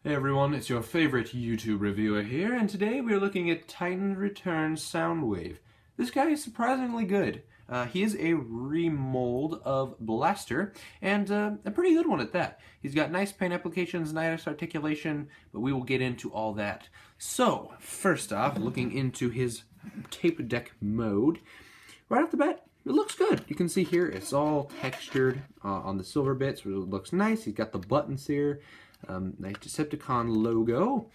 Hey everyone, it's your favorite YouTube reviewer here, and today we're looking at Titan Return Soundwave. This guy is surprisingly good. He is a remold of Blaster, and a pretty good one at that. He's got nice paint applications, nice articulation, but we will get into all that. So, first off, looking into his tape deck mode, right off the bat, it looks good. You can see here it's all textured on the silver bits, which looks nice. He's got the buttons here. Nice Decepticon logo,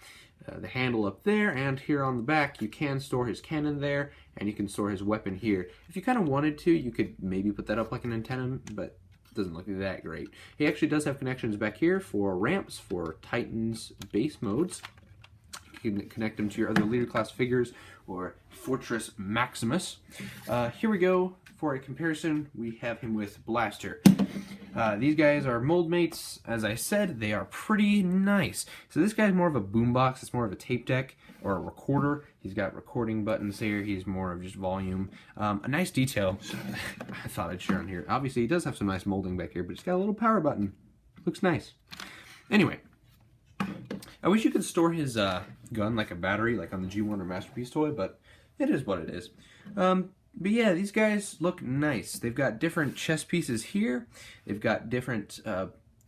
the handle up there, and here on the back you can store his cannon there, and you can store his weapon here. If you kind of wanted to, you could maybe put that up like an antenna, but it doesn't look that great. He actually does have connections back here for ramps for Titan's base modes. You can connect them to your other leader class figures or Fortress Maximus. Here we go. For a comparison, we have him with Blaster. These guys are mold mates. As I said, they are pretty nice. So this guy's more of a boombox. It's more of a tape deck or a recorder. He's got recording buttons here. He's more of just volume. A nice detail I thought I'd share on here. Obviously, he does have some nice molding back here, but it's got a little power button. Looks nice. Anyway, I wish you could store his gun like a battery, like on the G1 or Masterpiece toy, but it is what it is. But yeah, these guys look nice. They've got different chest pieces here. They've got different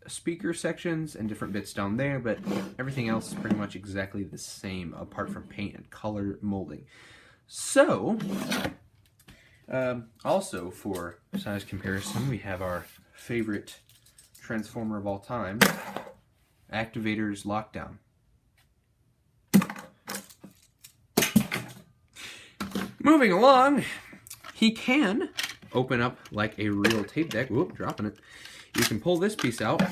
speaker sections and different bits down there, but everything else is pretty much exactly the same, apart from paint and color molding. So, also for size comparison, we have our favorite Transformer of all time, Activator's Lockdown. Moving along, he can open up like a real tape deck. Whoop, dropping it. You can pull this piece out,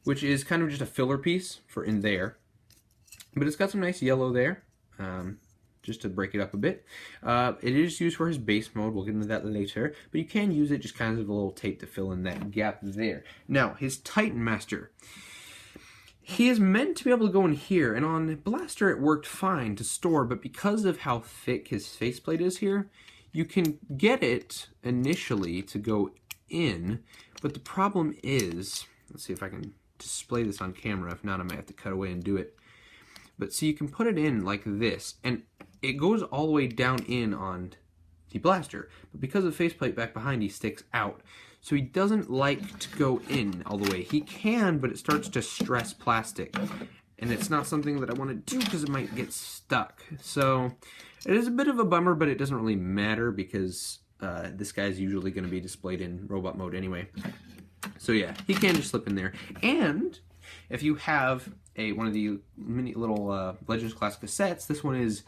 which is kind of just a filler piece for in there. But it's got some nice yellow there, just to break it up a bit. It is used for his base mode. We'll get into that later. But you can use it just kind of a little tape to fill in that gap there. Now, his Titan Master. He is meant to be able to go in here, and on Blaster it worked fine to store, but because of how thick his faceplate is here, you can get it initially to go in, but the problem is, let's see if I can display this on camera. If not, I might have to cut away and do it. But see, you can put it in like this, and it goes all the way down in on the Blaster, but because of the faceplate back behind, he sticks out. So he doesn't like to go in all the way. He can, but it starts to stress plastic. And it's not something that I want to do because it might get stuck. So it is a bit of a bummer, but it doesn't really matter because this guy's usually going to be displayed in robot mode anyway. So yeah, he can just slip in there. And if you have one of the mini little Legends class cassettes, this one is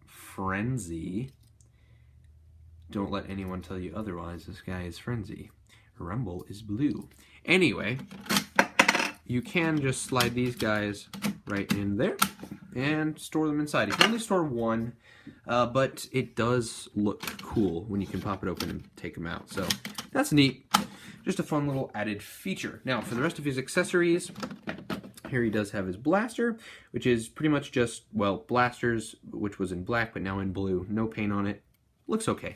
Frenzy. Don't let anyone tell you otherwise. This guy is Frenzy. Rumble is blue. Anyway, you can just slide these guys right in there and store them inside. You can only store one, but it does look cool when you can pop it open and take them out. So that's neat. Just a fun little added feature. Now, for the rest of his accessories, here he does have his blaster, which is pretty much just, well, blasters, which was in black, but now in blue. No paint on it. Looks okay.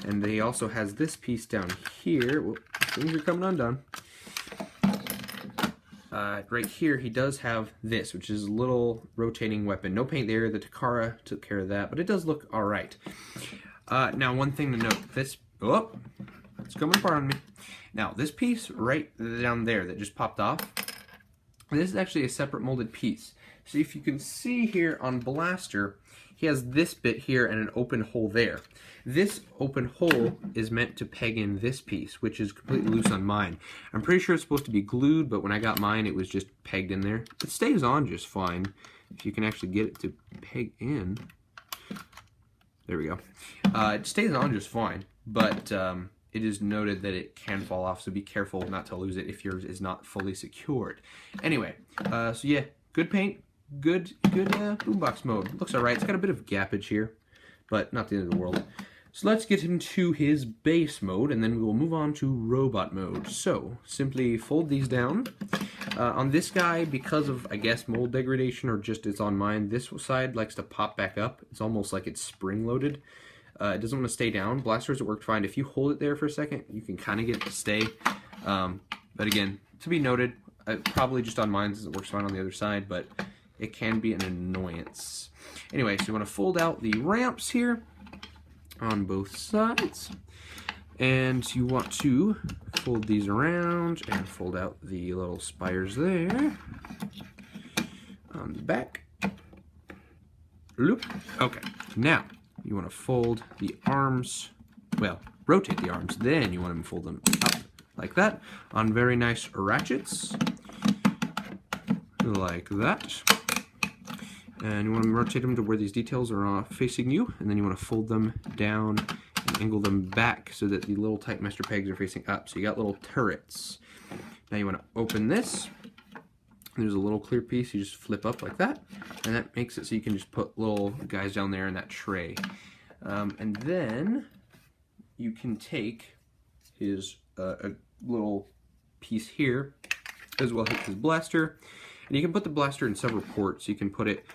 And he also has this piece down here. Whoop, things are coming undone. Right here, he does have this, which is a little rotating weapon. No paint there. The Takara took care of that, but it does look all right. Now, one thing to note. This... Oh, it's coming apart on me. Now, this piece right down there that just popped off, this is actually a separate molded piece. So if you can see here on Blaster, he has this bit here and an open hole there. This open hole is meant to peg in this piece, which is completely loose on mine. I'm pretty sure it's supposed to be glued, but when I got mine, it was just pegged in there. It stays on just fine. If you can actually get it to peg in. There we go. It stays on just fine, but it is noted that it can fall off, so be careful not to lose it if yours is not fully secured. Anyway, so yeah, good paint. Good boombox mode. Looks alright. It's got a bit of gappage here, but not the end of the world. So let's get into his base mode, and then we will move on to robot mode. So, simply fold these down. On this guy, because of, I guess, mold degradation, or just it's on mine, this side likes to pop back up. It's almost like it's spring-loaded. It doesn't want to stay down. Blasters, it worked fine. If you hold it there for a second, you can kind of get it to stay. But again, to be noted, Probably just on mine, it works fine on the other side, but it can be an annoyance. Anyway, so you want to fold out the ramps here on both sides. And you want to fold these around and fold out the little spires there on the back. Loop. Okay, now you want to fold the arms, well, rotate the arms, then you want to fold them up like that on very nice ratchets, like that. And you want to rotate them to where these details are facing you, and then you want to fold them down and angle them back so that the little tight master pegs are facing up. So you got little turrets. Now you want to open this. There's a little clear piece you just flip up like that, and that makes it so you can just put little guys down there in that tray. And then you can take his a little piece here, as well as his blaster, and you can put the blaster in several ports. You can put it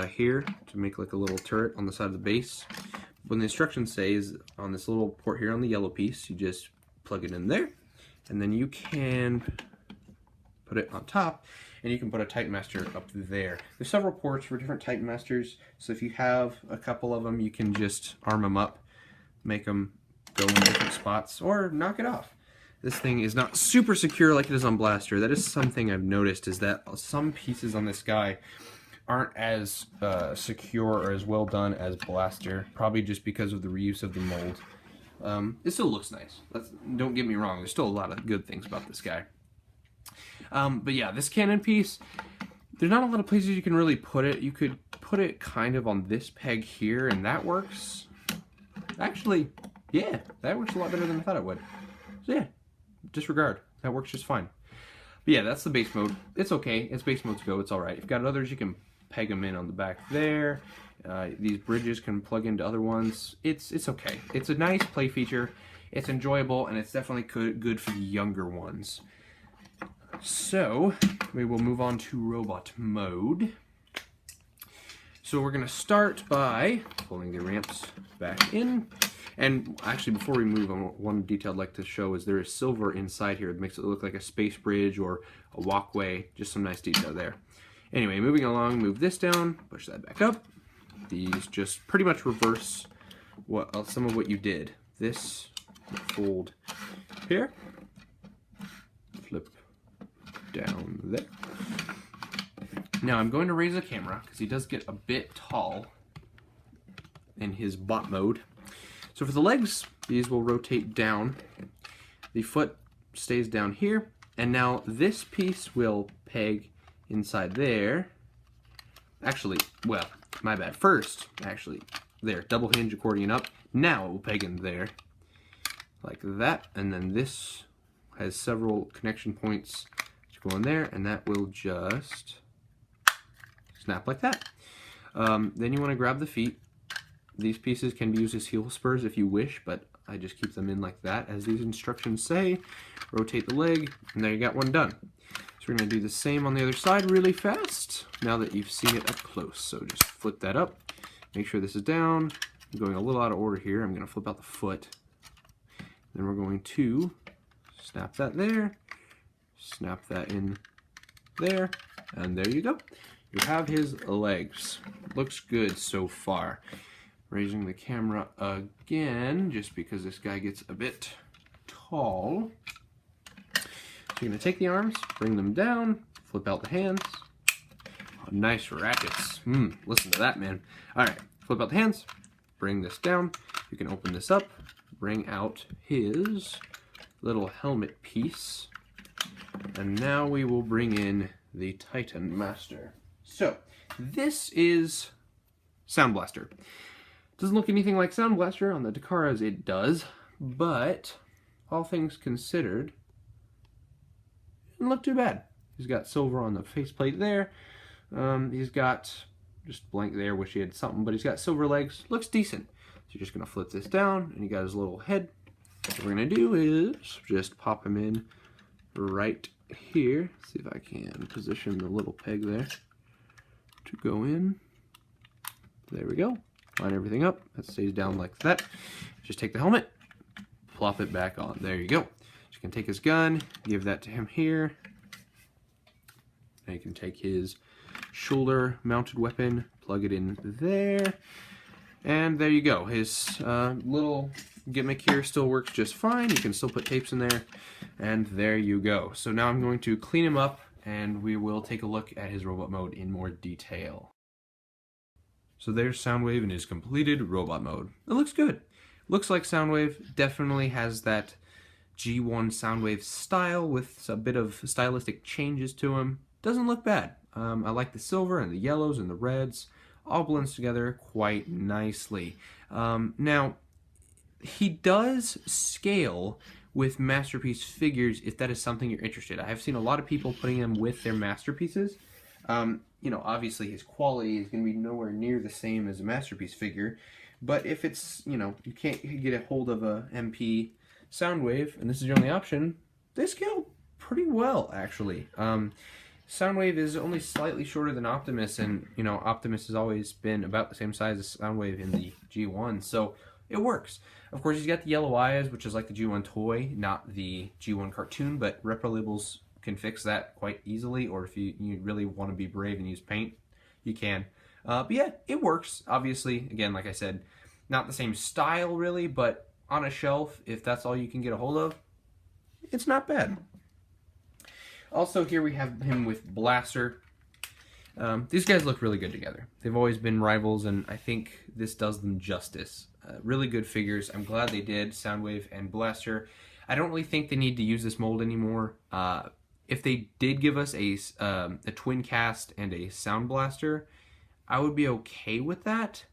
here to make like a little turret on the side of the base. When the instructions say is on this little port here on the yellow piece, you just plug it in there, and then you can put it on top, and you can put a Titan Master up there. There's several ports for different Titan Masters, so if you have a couple of them, you can just arm them up, make them go in different spots, or knock it off. This thing is not super secure like it is on Blaster. That is something I've noticed, is that some pieces on this guy aren't as secure or as well done as Blaster, probably just because of the reuse of the mold. It still looks nice. Don't get me wrong, there's still a lot of good things about this guy. But yeah, this cannon piece, there's not a lot of places you can really put it. You could put it kind of on this peg here, and that works. Actually, yeah, that works a lot better than I thought it would. So yeah, disregard. That works just fine. But yeah, that's the base mode. It's okay. It's base mode to go. It's all right. If you've got others, you can peg them in on the back there. These bridges can plug into other ones. It's okay. It's a nice play feature. It's enjoyable, and it's definitely good for the younger ones. So we will move on to robot mode. So we're going to start by pulling the ramps back in. And actually, before we move on, one detail I'd like to show is there is silver inside here. It makes it look like a space bridge or a walkway. Just some nice detail there. Anyway, moving along, move this down, push that back up. These just pretty much reverse some of what you did. This fold here, flip down there. Now I'm going to raise the camera because he does get a bit tall in his bot mode. So for the legs, these will rotate down. The foot stays down here, and now this piece will peg inside there. Actually, well, my bad. First, actually, there, double hinge accordion up. Now it will peg in there, like that, and then this has several connection points to go in there, and that will just snap like that. Then you want to grab the feet. These pieces can be used as heel spurs if you wish, but I just keep them in like that, as these instructions say. Rotate the leg, and there you got one done. So we're going to do the same on the other side really fast, now that you've seen it up close. So just flip that up, make sure this is down. I'm going a little out of order here. I'm going to flip out the foot. Then we're going to snap that there, snap that in there, and there you go. You have his legs. Looks good so far. Raising the camera again, just because this guy gets a bit tall. So you're going to take the arms, bring them down, flip out the hands. Oh, nice ratchets. Listen to that, man. All right, flip out the hands, bring this down. You can open this up, bring out his little helmet piece. And now we will bring in the Titan Master. So, this is Sound Blaster. Doesn't look anything like Sound Blaster on the Takara's, it does, but all things considered, it doesn't look too bad. He's got silver on the faceplate there. He's got just blank there, wish he had something, but he's got silver legs. Looks decent. So you're just going to flip this down, and he got his little head. What we're going to do is just pop him in right here. See if I can position the little peg there to go in. There we go. Line everything up. That stays down like that. Just take the helmet, plop it back on. There you go. So you can take his gun, give that to him here. Now you can take his shoulder mounted weapon, plug it in there, and there you go. His little gimmick here still works just fine. You can still put tapes in there, and there you go. So now I'm going to clean him up, and we will take a look at his robot mode in more detail. So there's Soundwave in his completed robot mode. It looks good. Looks like Soundwave, definitely has that G1 Soundwave style with a bit of stylistic changes to him. Doesn't look bad. I like the silver and the yellows and the reds. All blends together quite nicely. Now, he does scale with Masterpiece figures if that is something you're interested in. I have seen a lot of people putting them with their Masterpieces. You know, obviously his quality is going to be nowhere near the same as a Masterpiece figure, but if it's, you know, you can't get a hold of a MP Soundwave, and this is your only option, they scale pretty well, actually. Soundwave is only slightly shorter than Optimus, and, you know, Optimus has always been about the same size as Soundwave in the G1, so it works. Of course, he's got the yellow eyes, which is like the G1 toy, not the G1 cartoon, but Repro Labels can fix that quite easily, or if you really want to be brave and use paint, you can. But yeah, it works. Obviously, again, like I said, not the same style really, but on a shelf, if that's all you can get a hold of, it's not bad. Also, here we have him with Blaster. These guys look really good together. They've always been rivals, and I think this does them justice. Really good figures. I'm glad they did, Soundwave and Blaster. I don't really think they need to use this mold anymore. If they did give us a twin cast and a Sound Blaster, I would be okay with that.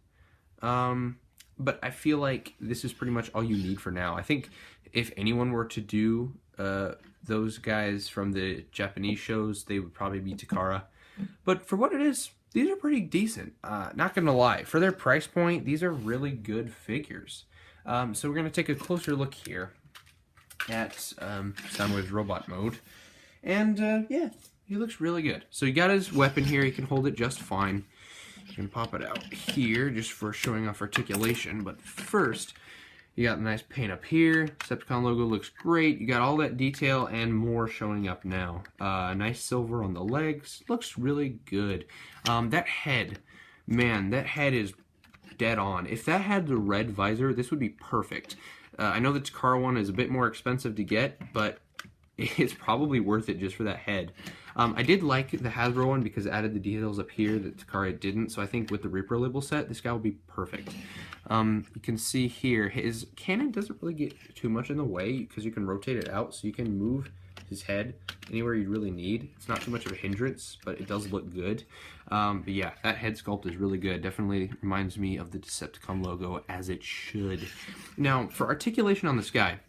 But I feel like this is pretty much all you need for now. I think if anyone were to do those guys from the Japanese shows, they would probably be Takara. But for what it is, these are pretty decent. Not gonna lie, for their price point, these are really good figures. So we're gonna take a closer look here at Soundwave's robot mode. And yeah, he looks really good. So he got his weapon here, he can hold it just fine. You can pop it out here just for showing off articulation, but first, you got a nice paint up here. Decepticon logo looks great. You got all that detail and more showing up now. Nice silver on the legs. Looks really good. That head, man, that head is dead on. If that had the red visor, this would be perfect. I know the Takara one is a bit more expensive to get, but it's probably worth it just for that head. I did like the Hasbro one because it added the details up here that Takara didn't, so I think with the Repro Label set, this guy will be perfect. You can see here, his cannon doesn't really get too much in the way because you can rotate it out, so you can move his head anywhere you really need. It's not too much of a hindrance, but it does look good. But yeah, that head sculpt is really good. Definitely reminds me of the Decepticon logo, as it should. Now, for articulation on this guy,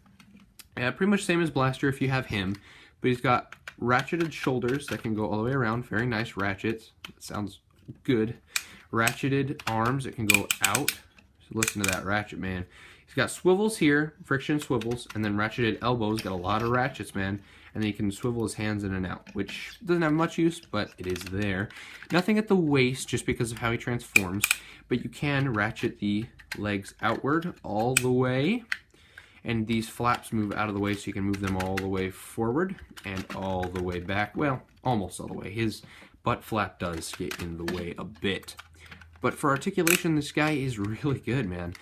pretty much same as Blaster if you have him, but he's got ratcheted shoulders that can go all the way around. Very nice ratchets. It sounds good. Ratcheted arms that can go out. So listen to that ratchet, man. He's got swivels here, friction swivels, and then ratcheted elbows. Got a lot of ratchets, man. And then he can swivel his hands in and out, which doesn't have much use, but it is there. Nothing at the waist just because of how he transforms, but you can ratchet the legs outward all the way. And these flaps move out of the way, so you can move them all the way forward and all the way back. Well, almost all the way. His butt flap does get in the way a bit. But for articulation, this guy is really good, man.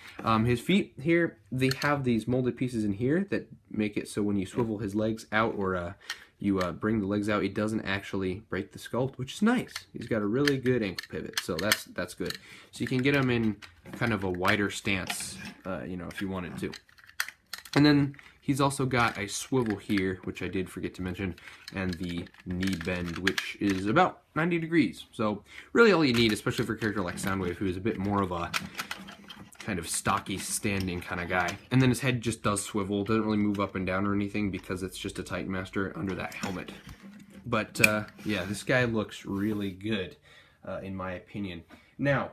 His feet here, they have these molded pieces in here that make it so when you swivel his legs out or you bring the legs out, it doesn't actually break the sculpt, which is nice. He's got a really good ankle pivot, so that's good. So you can get him in kind of a wider stance, you know, if you wanted to. And then he's also got a swivel here, which I did forget to mention, and the knee bend, which is about 90 degrees. So really all you need, especially for a character like Soundwave, who is a bit more of a kind of stocky standing kind of guy. And then his head just does swivel, doesn't really move up and down or anything because it's just a Titan Master under that helmet. But yeah, this guy looks really good, in my opinion. Now,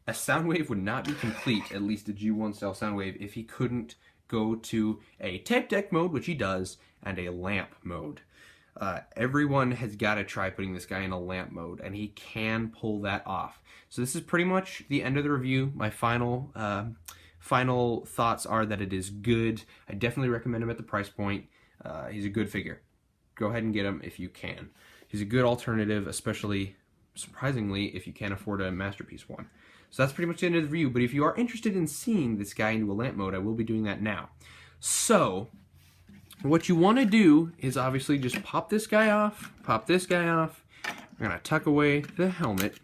a Soundwave would not be complete, at least a G1 style Soundwave, if he couldn't go to a tape deck mode, which he does, and a lamp mode. Everyone has got to try putting this guy in a lamp mode, and he can pull that off. So this is pretty much the end of the review. My final thoughts are that it is good. I definitely recommend him at the price point. He's a good figure. Go ahead and get him if you can. He's He's a good alternative, especially, surprisingly, if you can't afford a Masterpiece one. So that's pretty much the end of the review, but if you are interested in seeing this guy into a lamp mode, I will be doing that now. So, what you want to do is obviously just pop this guy off, pop this guy off. We're going to tuck away the helmet,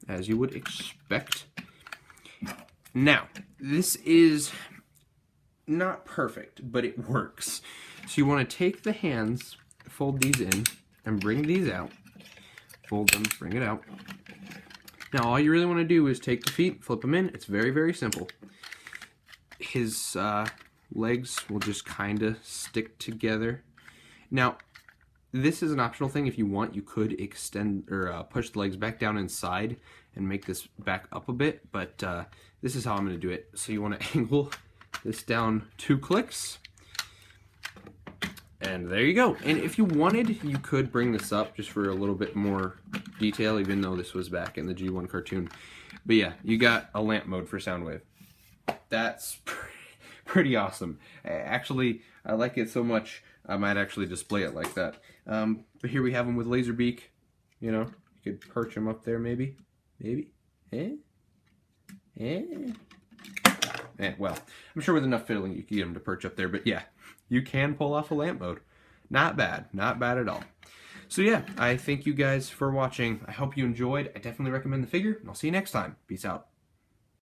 as you would expect. Now, this is not perfect, but it works. So you want to take the hands, fold these in, and bring these out. Fold them, bring it out. Now, all you really want to do is take the feet, flip them in. It's very, very simple. His legs will just kind of stick together. Now, this is an optional thing. If you want, you could extend or push the legs back down inside and make this back up a bit, but this is how I'm going to do it. So you want to angle this down 2 clicks, and there you go. And if you wanted, you could bring this up just for a little bit more detail, even though this was back in the G1 cartoon. But yeah, you got a lamp mode for Soundwave. That's pretty awesome. Actually, I like it so much, I might actually display it like that. But here we have him with laser beak. You know, you could perch him up there maybe. Well, I'm sure with enough fiddling you can get him to perch up there, but yeah, you can pull off a lamp mode. Not bad at all. So yeah, I thank you guys for watching. I hope you enjoyed. I definitely recommend the figure, and I'll see you next time. Peace out.